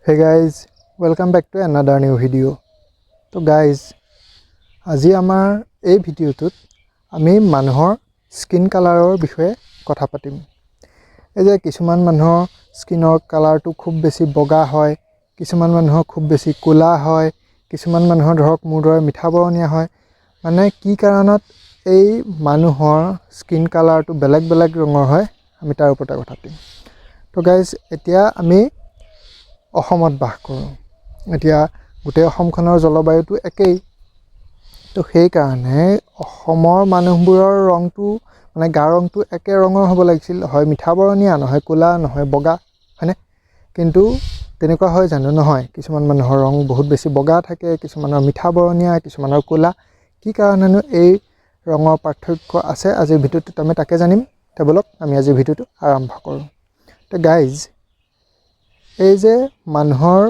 Hey guys, welcome back to another new video. So guys, আজি আমাৰ এই ভিডিঅ'টোত আমি মানুহৰ স্কিন কালাৰৰ বিষয়ে কথা পাতিম। এই যে কিছুমান মানুহৰ স্কিনৰ কালাৰটো খুব বেছি বগা হয়, কিছুমান মানুহৰ খুব বেছি ক'লা হয়, কিছুমান মানুহৰ ধৰক মোৰ দৰে মিঠা বৰণীয়া হয়। মানে কি কাৰণত এই মানুহৰ স্কিন কালাৰটো বেলেগ বেলেগ ৰঙৰ হয়, আমি তাৰ ওপৰতে কথা পাতিম। তো গাইজ, এতিয়া আমি অসমত বাস কৰোঁ। এতিয়া গোটেই অসমখনৰ জলবায়ুটো একেই। তো সেইকাৰণে অসমৰ মানুহবোৰৰ ৰংটো মানে গাৰ ৰংটো একে ৰঙৰ হ'ব লাগিছিল, হয় মিঠা বৰণীয়া, নহয় ক'লা, নহয় বগা, হয়নে? কিন্তু তেনেকুৱা হয় জানো? নহয়। কিছুমান মানুহৰ ৰং বহুত বেছি বগা থাকে, কিছুমানৰ মিঠা বৰণীয়া, কিছুমানৰ ক'লা। কি কাৰণেনো এই ৰঙৰ পাৰ্থক্য আছে, আজিৰ ভিডিঅ'টোত আমি তাকে জানিম। তো ব'লক আমি আজিৰ ভিডিঅ'টো আৰম্ভ কৰোঁ। তো গাইজ, এই যে মানুহৰ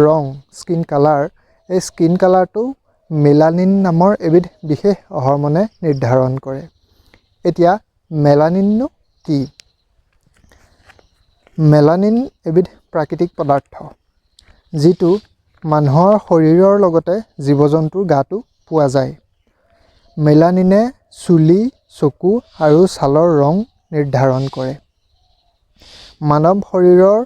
ৰং স্কিন কালাৰ, এই স্কিন কালাৰটো মেলানিন নামৰ এবিধ বিশেষ হৰমনে নিৰ্ধাৰণ কৰে। এতিয়া মেলানিননো কি? মেলানিন এবিধ প্ৰাকৃতিক পদাৰ্থ, যিটো মানুহৰ শৰীৰৰ লগতে জীৱ জন্তুৰ গাতো পোৱা যায়। মেলানিনে চুলি, চকু আৰু ছালৰ ৰং নিৰ্ধাৰণ কৰে। মানৱ শৰীৰৰ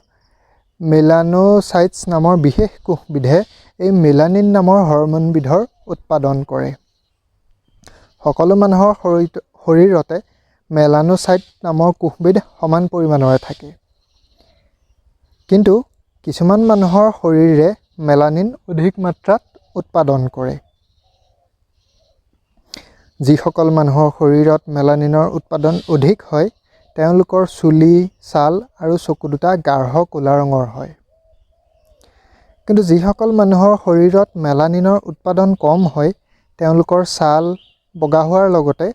মেলানোচাইটছ নামৰ বিশেষ কোষবিধে এই মেলানিন নামৰ হৰম'নবিধৰ উৎপাদন কৰে। সকলো মানুহৰ শৰীৰতে মেলানোচাইট নামৰ কোষবিধ সমান পৰিমাণৰে থাকে। কিন্তু কিছুমান মানুহৰ শৰীৰে মেলানিন অধিক মাত্ৰাত উৎপাদন কৰে। যিসকল মানুহৰ শৰীৰত মেলানিনৰ উৎপাদন অধিক হয়, তেওঁলোকৰ চুলি, ছাল আৰু চকু দুটা গাঢ় ক'লা ৰঙৰ হয়। কিন্তু যিসকল মানুহৰ শৰীৰত মেলানিনৰ উৎপাদন কম হয়, তেওঁলোকৰ ছাল বগা হোৱাৰ লগতে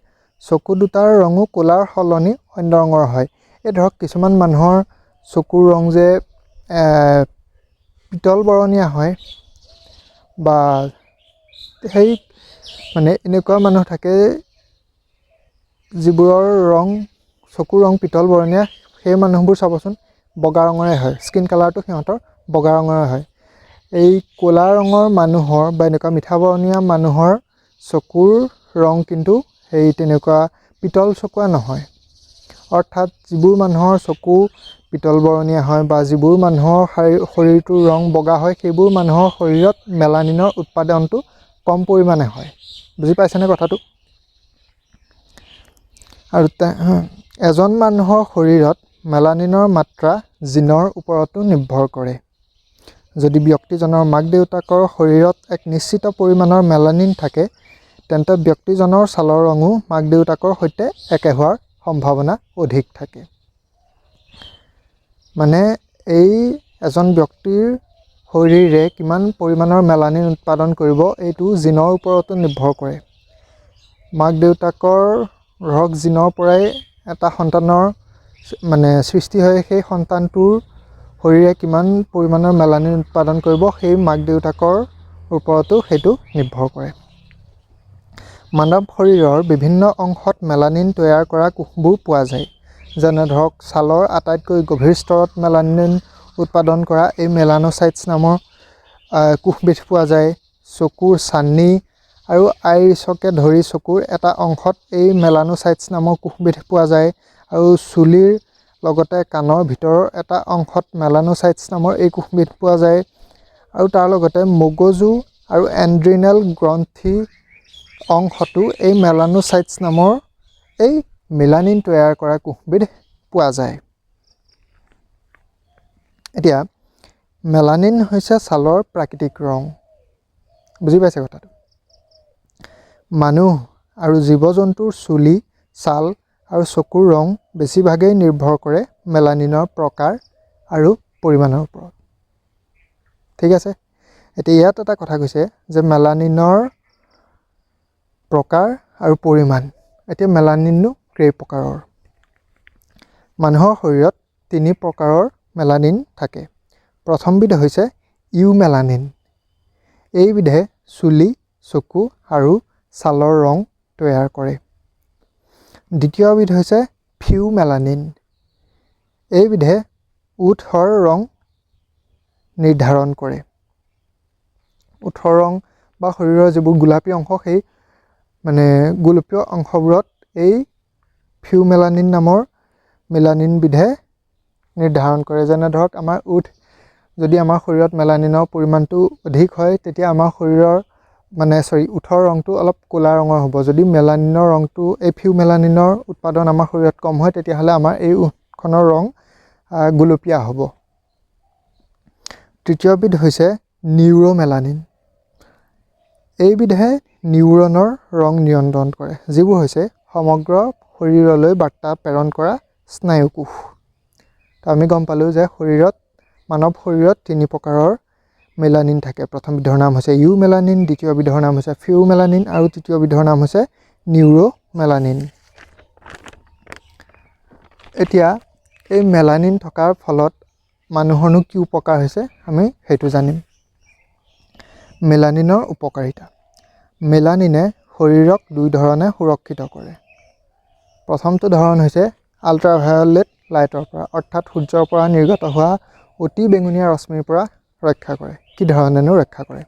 চকু দুটাৰ ৰঙো ক'লাৰ সলনি অন্য ৰঙৰ হয়। এই ধৰক কিছুমান মানুহৰ চকুৰ ৰং যে পিতল বৰণীয়া হয়, বা সেই মানে এনেকুৱা মানুহ থাকে যিবোৰৰ চকুৰ ৰং পিতল বৰণীয়া, সেই মানুহবোৰ চাবচোন বগা ৰঙৰে হয়, স্কিন কালাৰটো সিহঁতৰ বগা ৰঙৰে হয়। এই ক'লা ৰঙৰ মানুহৰ বা এনেকুৱা মিঠা বৰণীয়া মানুহৰ চকুৰ ৰং কিন্তু সেই তেনেকুৱা পিতল চকুৱা নহয়। অৰ্থাৎ যিবোৰ মানুহৰ চকু পিতল বৰণীয়া হয় বা যিবোৰ মানুহৰ শৰীৰটোৰ ৰং বগা হয়, সেইবোৰ মানুহৰ শৰীৰত মেলানিনৰ উৎপাদনটো কম পৰিমাণে হয়। বুজি পাইছেনে কথাটো? আৰু এজন মানুহৰ শৰীৰত মেলানিনৰ মাত্ৰা জিনৰ ওপৰতো নিৰ্ভৰ কৰে। যদি ব্যক্তিজনৰ মাক দেউতাকৰ শৰীৰত এক নিশ্চিত পৰিমাণৰ মেলানিন থাকে, তেন্তে ব্যক্তিজনৰ ছালৰ ৰঙো মাক দেউতাকৰ সৈতে একে হোৱাৰ সম্ভাৱনা অধিক থাকে। মানে এই এজন ব্যক্তিৰ শৰীৰে কিমান পৰিমাণৰ মেলানিন উৎপাদন কৰিব, এইটো জিনৰ ওপৰতো নিৰ্ভৰ কৰে। মাক দেউতাকৰ ধৰক জিনৰ পৰাই এটা সন্তানৰ মানে সৃষ্টি হয়, সেই সন্তানটোৰ শৰীৰে কিমান পৰিমাণৰ মেলানিন উৎপাদন কৰিব, সেই মাক দেউতাকৰ ওপৰতো সেইটো নিৰ্ভৰ কৰে। মানৱ শৰীৰৰ বিভিন্ন অংশত মেলানিন তৈয়াৰ কৰা কোষবোৰ পোৱা যায়। যেনে ধৰক ছালৰ আটাইতকৈ গভীৰ স্তৰত মেলানিন উৎপাদন কৰা এই মেলানোচাইটছ নামৰ কোষবিধ পোৱা যায়। চকুৰ চানি আৰু আইৰিছকে ধৰি চকুৰ এটা অংশত এই মেলানোচাইটছ নামৰ কোষবিধ পোৱা যায়। আৰু চুলিৰ লগতে কাণৰ ভিতৰৰ এটা অংশত মেলানোচাইটছ নামৰ এই কোষবিধ পোৱা যায়। আৰু তাৰ লগতে মগজু আৰু এণ্ড্ৰিনেল গ্ৰন্থি অংশতো এই মেলানোচাইটছ নামৰ এই মেলানিন তৈয়াৰ কৰা কোষবিধ পোৱা যায়। এতিয়া মেলানিন হৈছে ছালৰ প্ৰাকৃতিক ৰং। বুজি পাইছে কথাটো? মানুহ আৰু জীৱ জন্তুৰ চুলি, ছাল আৰু চকুৰ ৰং বেছিভাগেই নিৰ্ভৰ কৰে মেলানিনৰ প্ৰকাৰ আৰু পৰিমাণৰ ওপৰত। ঠিক আছে? এতিয়া ইয়াত এটা কথা কৈছে যে মেলানিনৰ প্ৰকাৰ আৰু পৰিমাণ। এতিয়া মেলানিননো কেই প্ৰকাৰৰ? মানুহৰ শৰীৰত 3 প্ৰকাৰৰ মেলানিন থাকে। প্ৰথমবিধ হৈছে ইউমেলানিন। এইবিধে চুলি, চকু আৰু ছালৰ ৰং তৈয়াৰ কৰে। দ্বিতীয়বিধ হৈছে ফিউমেলানিন। এইবিধে ওঠৰ ৰং নিৰ্ধাৰণ কৰে। ওঠৰ ৰং বা শৰীৰৰ যিবোৰ গোলাপী অংশ সেই গোলপীয় অংশবোৰত এই ফিউমেলানিন নামৰ মেলানিনবিধে নিৰ্ধাৰণ কৰে। যেনে ধৰক আমাৰ যদি আমাৰ শৰীৰত মেলানিনৰ পৰিমাণটো অধিক হয় তেতিয়া আমাৰ শৰীৰৰ ওঠৰ ৰংটো অলপ ক'লা ৰঙৰ হ'ব। যদি মেলানিনৰ ৰংটো এই ফিউমেলানিনৰ উৎপাদন আমাৰ শৰীৰত কম হয় তেতিয়াহ'লে আমাৰ এই ওঠখনৰ ৰং গোলপীয়া হ'ব। তৃতীয়বিধ হৈছে নিউৰোমেলানিন। এইবিধে নিউৰনৰ ৰং নিয়ন্ত্ৰণ কৰে, যিবোৰ হৈছে সমগ্ৰ শৰীৰলৈ বাৰ্তা প্ৰেৰণ কৰা স্নায়ুকোষ। তো আমি গম পালোঁ যে মানৱ শৰীৰত 3 প্ৰকাৰৰ মেলানিন থাকে। প্ৰথমবিধৰ নাম হৈছে ইউমেলানিন, দ্বিতীয়বিধৰ নাম হৈছে ফিউমেলানিন আৰু তৃতীয়বিধৰ নাম হৈছে নিউৰোমেলানিন। এতিয়া এই মেলানিন থকাৰ ফলত মানুহৰনো কি উপকাৰ হৈছে আমি সেইটো জানিম। মেলানিনৰ উপকাৰিতা। মেলানিনে শৰীৰক 2 ধৰণে সুৰক্ষিত কৰে। প্ৰথমটো ধৰণ হৈছে আল্ট্ৰাভায়লেট লাইটৰ পৰা, অৰ্থাৎ সূৰ্যৰ পৰা নিৰ্গত হোৱা অতি বেঙুনীয়া ৰশ্মিৰ পৰা ৰক্ষা কৰে। কি ধৰণেনো ৰক্ষা কৰে?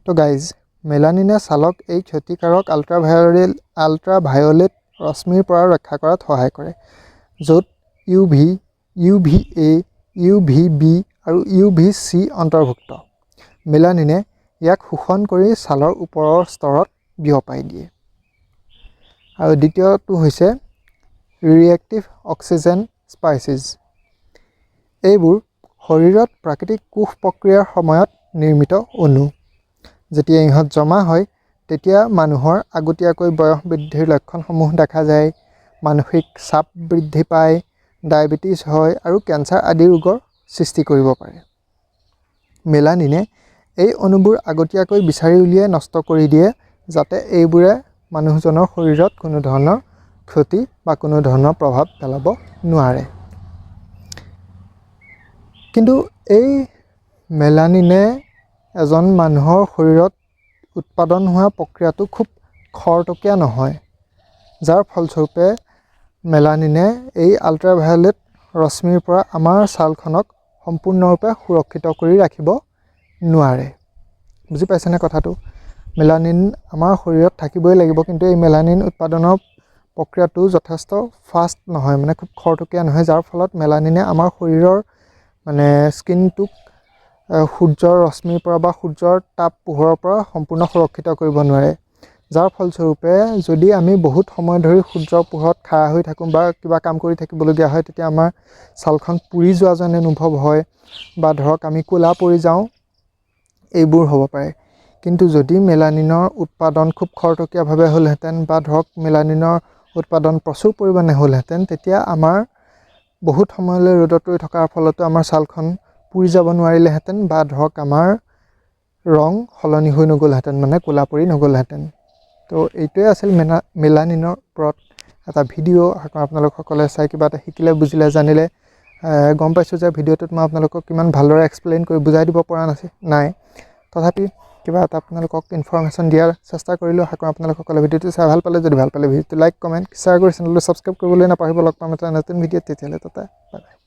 তো গাইজ, মেলানিনে ছালক এই ক্ষতিকাৰক আল্ট্ৰাভায়লেট ৰশ্মিৰ পৰা ৰক্ষা কৰাত সহায় কৰে, য'ত UV, UVA, UVB আৰু UVC অন্তৰ্ভুক্ত। মেলানিনে ইয়াক শোষণ কৰি ছালৰ ওপৰৰ স্তৰত বিয়পাই দিয়ে। আৰু দ্বিতীয়টো হৈছে ৰিয়েক্টিভ অক্সিজেন স্পাইচিছ। এইবোৰ শৰীৰত প্ৰাকৃতিক কোষ প্ৰক্ৰিয়াৰ সময়ত নিৰ্মিত অণু। যেতিয়া ইহঁত জমা হয় তেতিয়া মানুহৰ আগতীয়াকৈ বয়স বৃদ্ধিৰ লক্ষণসমূহ দেখা যায়, মানসিক চাপ বৃদ্ধি পায়, ডায়েবেটিছ হয় আৰু কেঞ্চাৰ আদি ৰোগৰ সৃষ্টি কৰিব পাৰে। মেলানিনে এই অণুবোৰ আগতীয়াকৈ বিচাৰি উলিয়াই নষ্ট কৰি দিয়ে, যাতে এইবোৰে মানুহজনৰ শৰীৰত কোনো ধৰণৰ ক্ষতি বা কোনো ধৰণৰ প্ৰভাৱ পেলাব নোৱাৰে। কিন্তু এই মেলানিনে এজন মানুহৰ শৰীৰত উৎপাদন হোৱা প্ৰক্ৰিয়াটো খুব খৰতকীয়া নহয়, যাৰ ফলস্বৰূপে মেলানিনে এই আল্ট্ৰাভায়লেট ৰশ্মিৰ পৰা আমাৰ ছালখনক সম্পূৰ্ণৰূপে সুৰক্ষিত কৰি ৰাখিব নোৱাৰে। বুজি পাইছেনে কথাটো? মেলানিন আমাৰ শৰীৰত থাকিবই লাগিব, কিন্তু এই মেলানিন উৎপাদনৰ প্ৰক্ৰিয়াটো যথেষ্ট ফাষ্ট নহয়, খুব খৰতকীয়া নহয়, যাৰ ফলত মেলানিনে আমাৰ শৰীৰৰ স্কিনটোক সূৰ্যৰ ৰশ্মিৰ পৰা বা সূৰ্যৰ তাপ পোহৰৰ পৰা সম্পূৰ্ণ সুৰক্ষিত কৰিব নোৱাৰে। যাৰ ফলস্বৰূপে যদি আমি বহুত সময় ধৰি সূৰ্যৰ পোহৰত খাৰা হৈ থাকোঁ বা কিবা কাম কৰি থাকিবলগীয়া হয়, তেতিয়া আমাৰ ছালখন পুৰি যোৱা যেন অনুভৱ হয় বা ধৰক আমি ক'লা পৰি যাওঁ, এইবোৰ হ'ব পাৰে। কিন্তু যদি মেলানিনৰ উৎপাদন খুব খৰতকীয়াভাৱে হ'লহেঁতেন বা ধৰক মেলানিনৰ উৎপাদন প্ৰচুৰ পৰিমাণে হ'লহেঁতেন, তেতিয়া আমাৰ বহুত সময়লৈ ৰ'দত ৰৈ থকাৰ ফলতো আমাৰ ছালখন পুৰি যাব নোৱাৰিলেহেঁতেন বা ধৰক আমাৰ ৰং সলনি হৈ নগ'লহেঁতেন, ক'লা পৰি নগ'লহেঁতেন। তো এইটোৱে আছিল মেলানিনৰ ওপৰত এটা ভিডিঅ'। আপোনালোকসকলে চাই কিবা এটা শিকিলে, বুজিলে, জানিলে। গম পাইছোঁ যে ভিডিঅ'টোত মই আপোনালোকক কিমান ভালদৰে এক্সপ্লেইন কৰি বুজাই দিব পৰা নাই। তথাপি কিবা এটা আপোনালোকক ইনফৰ্মেশ্যন দিয়াৰ চেষ্টা কৰিলোঁ। আপোনালোকসকলে ভিডিঅ'টো চাই ভাল পালে, যদি ভাল পালে ভিডিঅ'টো লাইক, কমেণ্ট, শ্বেয়াৰ কৰি চেনেলটো ছাবস্ক্ৰাইব কৰিবলৈ নাপাহৰিব। লগ পাম এটা নতুন ভিডিঅ'ত, তেতিয়াহ'লে বাই বাই।